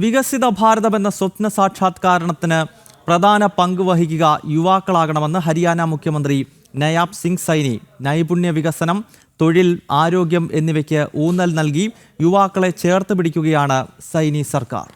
വികസിത ഭാരതമെന്ന സ്വപ്ന സാക്ഷാത്കാരണത്തിന് പ്രധാന പങ്ക് വഹിക്കുക യുവാക്കളാകണമെന്ന് ഹരിയാന മുഖ്യമന്ത്രി നയാബ് സിംഗ് സൈനി നൈപുണ്യ വികസനം, തൊഴിൽ, ആരോഗ്യം എന്നിവയ്ക്ക് ഊന്നൽ നൽകി യുവാക്കളെ ചേർത്ത് പിടിക്കുകയാണ് സൈനി സർക്കാർ.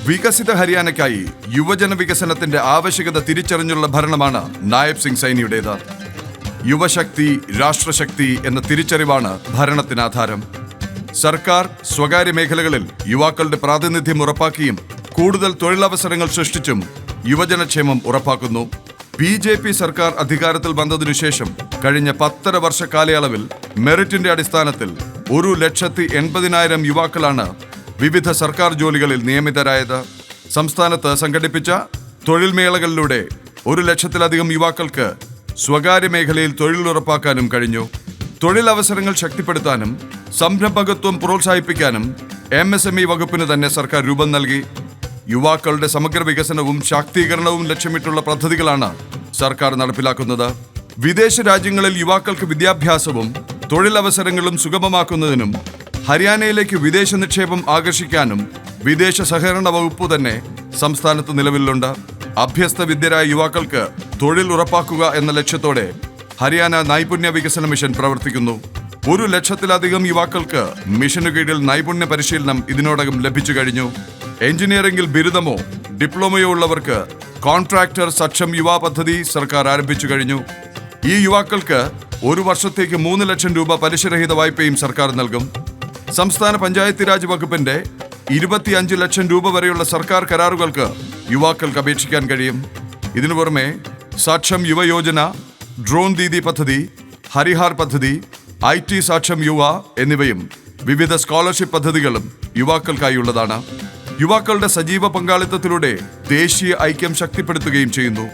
വികസിത ഹരിയാനയ്ക്കായി യുവജന വികസനത്തിന്റെ ആവശ്യകത തിരിച്ചറിഞ്ഞുള്ള ഭരണമാണ് നായബ് സിംഗ് സൈനിയുടേത്. യുവശക്തി, രാഷ്ട്രശക്തി എന്ന തിരിച്ചറിവാണ് ഭരണത്തിന് ആധാരം. സർക്കാർ സ്വകാര്യ മേഖലകളിൽ യുവാക്കളുടെ പ്രാതിനിധ്യം ഉറപ്പാക്കിയും കൂടുതൽ തൊഴിലവസരങ്ങൾ സൃഷ്ടിച്ചും യുവജനക്ഷേമം ഉറപ്പാക്കുന്നു. BJP സർക്കാർ അധികാരത്തിൽ വന്നതിനുശേഷം കഴിഞ്ഞ 10.5 വർഷ കാലയളവിൽ മെറിറ്റിന്റെ അടിസ്ഥാനത്തിൽ 1,80,000 യുവാക്കളാണ് വിവിധ സർക്കാർ ജോലികളിൽ നിയമിതരായത്. സംസ്ഥാനത്ത് സംഘടിപ്പിച്ച തൊഴിൽ മേളകളിലൂടെ 1,00,000-ലധികം യുവാക്കൾക്ക് സ്വകാര്യ മേഖലയിൽ തൊഴിൽ ഉറപ്പാക്കാനും കഴിഞ്ഞു. തൊഴിലവസരങ്ങൾ ശക്തിപ്പെടുത്താനും സംരംഭകത്വം പ്രോത്സാഹിപ്പിക്കാനും MSME വകുപ്പിന് തന്നെ സർക്കാർ രൂപം നൽകി. യുവാക്കളുടെ സമഗ്ര വികസനവും ശാക്തീകരണവും ലക്ഷ്യമിട്ടുള്ള പദ്ധതികളാണ് സർക്കാർ നടപ്പിലാക്കുന്നത്. വിദേശ രാജ്യങ്ങളിൽ യുവാക്കൾക്ക് വിദ്യാഭ്യാസവും തൊഴിലവസരങ്ങളും സുഗമമാക്കുന്നതിനും ഹരിയാനയിലേക്ക് വിദേശ നിക്ഷേപം ആകർഷിക്കാനും വിദേശ സഹകരണ വകുപ്പ് തന്നെ സംസ്ഥാനത്ത് നിലവിലുണ്ട്. അഭ്യസ്ത വിദ്യരായ യുവാക്കൾക്ക് തൊഴിൽ ഉറപ്പാക്കുക എന്ന ലക്ഷ്യത്തോടെ ഹരിയാന നൈപുണ്യ വികസന മിഷൻ പ്രവർത്തിക്കുന്നു. 1,00,000-ലധികം യുവാക്കൾക്ക് മിഷനു കീഴിൽ നൈപുണ്യ പരിശീലനം ഇതിനോടകം ലഭിച്ചു കഴിഞ്ഞു. എഞ്ചിനീയറിംഗിൽ ബിരുദമോ ഡിപ്ലോമയോ ഉള്ളവർക്ക് കോൺട്രാക്ടർ സക്ഷം യുവാ പദ്ധതി സർക്കാർ ആരംഭിച്ചു കഴിഞ്ഞു. ഈ യുവാക്കൾക്ക് 1 വർഷത്തേക്ക് 3 ലക്ഷം രൂപ പലിശരഹിത വായ്പയും സർക്കാർ നൽകും. സംസ്ഥാന പഞ്ചായത്ത് രാജ് വകുപ്പിന്റെ 25 ലക്ഷം രൂപ വരെയുള്ള സർക്കാർ കരാറുകൾക്ക് യുവാക്കൾക്ക് അപേക്ഷിക്കാൻ കഴിയും. ഇതിനു പുറമെ സാക്ഷം യുവയോജന, ഡ്രോൺ ദീദി പദ്ധതി, ഹരിഹാർ പദ്ധതി, IT സാക്ഷം യുവ എന്നിവയും വിവിധ സ്കോളർഷിപ്പ് പദ്ധതികളും യുവാക്കൾക്കായുള്ളതാണ്. യുവാക്കളുടെ സജീവ പങ്കാളിത്തത്തിലൂടെ ദേശീയ ഐക്യം ശക്തിപ്പെടുത്തുകയും ചെയ്യുന്നു.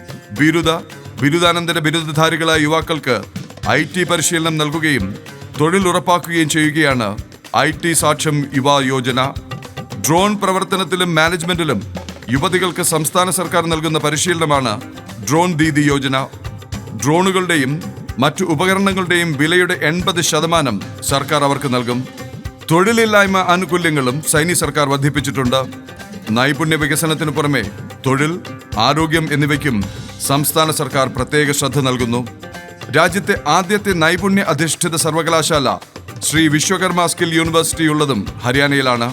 ബിരുദാനന്തര ബിരുദധാരികളായ യുവാക്കൾക്ക് IT പരിശീലനം നൽകുകയും തൊഴിൽ ഉറപ്പാക്കുകയും ചെയ്യുകയാണ് IT സാക്ഷം യുവ യോജന. ഡ്രോൺ പ്രവർത്തനത്തിലും മാനേജ്മെന്റിലും യുവതികൾക്ക് സംസ്ഥാന സർക്കാർ നൽകുന്ന പരിശീലനമാണ് ഡ്രോൺ ദീദി യോജന. ഡ്രോണുകളുടെയും മറ്റു ഉപകരണങ്ങളുടെയും വിലയുടെ 80% സർക്കാർ അവർക്ക് നൽകും. തൊഴിലില്ലായ്മ ആനുകൂല്യങ്ങളും സൈനി സർക്കാർ വർദ്ധിപ്പിച്ചിട്ടുണ്ട്. നൈപുണ്യ വികസനത്തിന് പുറമെ തൊഴിൽ, ആരോഗ്യം എന്നിവയ്ക്കും സംസ്ഥാന സർക്കാർ പ്രത്യേക ശ്രദ്ധ നൽകുന്നു. രാജ്യത്തെ ആദ്യത്തെ നൈപുണ്യ അധിഷ്ഠിത സർവകലാശാല ശ്രീ വിശ്വകർമ്മ സ്കിൽ യൂണിവേഴ്സിറ്റി ഉള്ളതും ഹരിയാനയിലാണ്.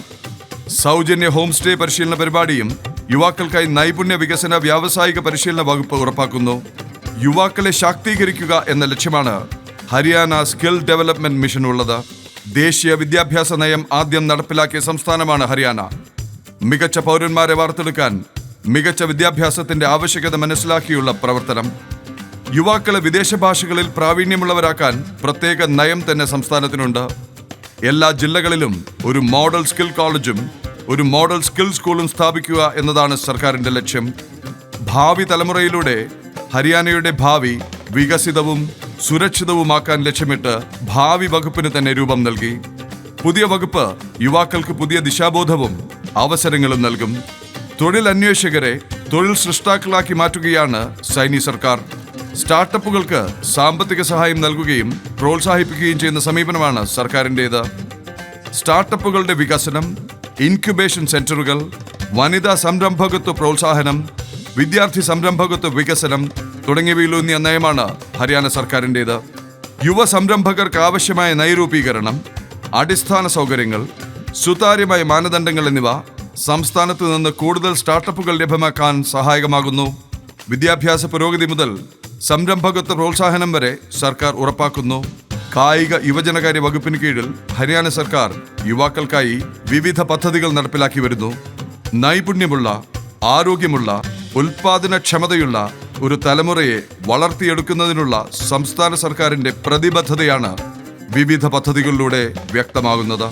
സൗജന്യ ഹോം സ്റ്റേ പരിശീലന പരിപാടിയും യുവാക്കൾക്കായി നൈപുണ്യ വികസന വ്യാവസായിക പരിശീലന വകുപ്പ് ഉറപ്പാക്കുന്നു. യുവാക്കളെ ശാക്തീകരിക്കുക എന്ന ലക്ഷ്യമാണ് ഹരിയാന സ്കിൽ ഡെവലപ്മെന്റ് മിഷൻ ഉള്ളത്. ദേശീയ വിദ്യാഭ്യാസ നയം ആദ്യം നടപ്പിലാക്കിയ സംസ്ഥാനമാണ് ഹരിയാന. മികച്ച പൗരന്മാരെ വാർത്തെടുക്കാൻ മികച്ച വിദ്യാഭ്യാസത്തിന്റെ ആവശ്യകത മനസ്സിലാക്കിയുള്ള പ്രവർത്തനം. യുവാക്കളെ വിദേശ ഭാഷകളിൽ പ്രാവീണ്യമുള്ളവരാക്കാൻ പ്രത്യേക നയം തന്നെ സംസ്ഥാനത്തിനുണ്ട്. എല്ലാ ജില്ലകളിലും ഒരു മോഡൽ സ്കിൽ കോളേജും ഒരു മോഡൽ സ്കിൽ സ്കൂളും സ്ഥാപിക്കുക എന്നതാണ് സർക്കാരിന്റെ ലക്ഷ്യം. ഭാവി തലമുറയിലൂടെ ഹരിയാനയുടെ ഭാവി വികസിതവും സുരക്ഷിതവുമാക്കാൻ ലക്ഷ്യമിട്ട് ഭാവി വകുപ്പിന് തന്നെ രൂപം നൽകി. പുതിയ വകുപ്പ് യുവാക്കൾക്ക് പുതിയ ദിശാബോധവും അവസരങ്ങളും നൽകും. തൊഴിൽ അന്വേഷകരെ തൊഴിൽ സൃഷ്ടാക്കളാക്കി മാറ്റുകയാണ് സൈനി സർക്കാർ. സ്റ്റാർട്ടപ്പുകൾക്ക് സാമ്പത്തിക സഹായം നൽകുകയും പ്രോത്സാഹിപ്പിക്കുകയും ചെയ്യുന്ന സമീപനമാണ് സർക്കാരിൻ്റേത്. സ്റ്റാർട്ടപ്പുകളുടെ വികസനം, ഇൻക്യുബേഷൻ സെന്ററുകൾ, വനിതാ സംരംഭകത്വ പ്രോത്സാഹനം, വിദ്യാർത്ഥി സംരംഭകത്വ വികസനം തുടങ്ങിയവയിലൂന്നിയ നയമാണ് ഹരിയാന സർക്കാരിൻ്റേത്. യുവ സംരംഭകർക്ക് ആവശ്യമായ നയരൂപീകരണം, അടിസ്ഥാന സൗകര്യങ്ങൾ, സുതാര്യമായ മാനദണ്ഡങ്ങൾ എന്നിവ സംസ്ഥാനത്ത് നിന്ന് കൂടുതൽ സ്റ്റാർട്ടപ്പുകൾ ലഭ്യമാക്കാൻ സഹായകമാകുന്നു. വിദ്യാഭ്യാസ പുരോഗതി മുതൽ സംരംഭകത്വ പ്രോത്സാഹനം വരെ സർക്കാർ ഉറപ്പാക്കുന്നു. കായിക യുവജനകാര്യ വകുപ്പിന് കീഴിൽ ഹരിയാന സർക്കാർ യുവാക്കൾക്കായി വിവിധ പദ്ധതികൾ നടപ്പിലാക്കി വരുന്നു. നൈപുണ്യമുള്ള, ആരോഗ്യമുള്ള, ഉൽപാദനക്ഷമതയുള്ള, ഒരു തലമുറയെ വളർത്തിയെടുക്കുന്നതിനുള്ള സംസ്ഥാന സർക്കാരിന്റെ പ്രതിബദ്ധതയാണ് വിവിധ പദ്ധതികളിലൂടെ വ്യക്തമാകുന്നത്.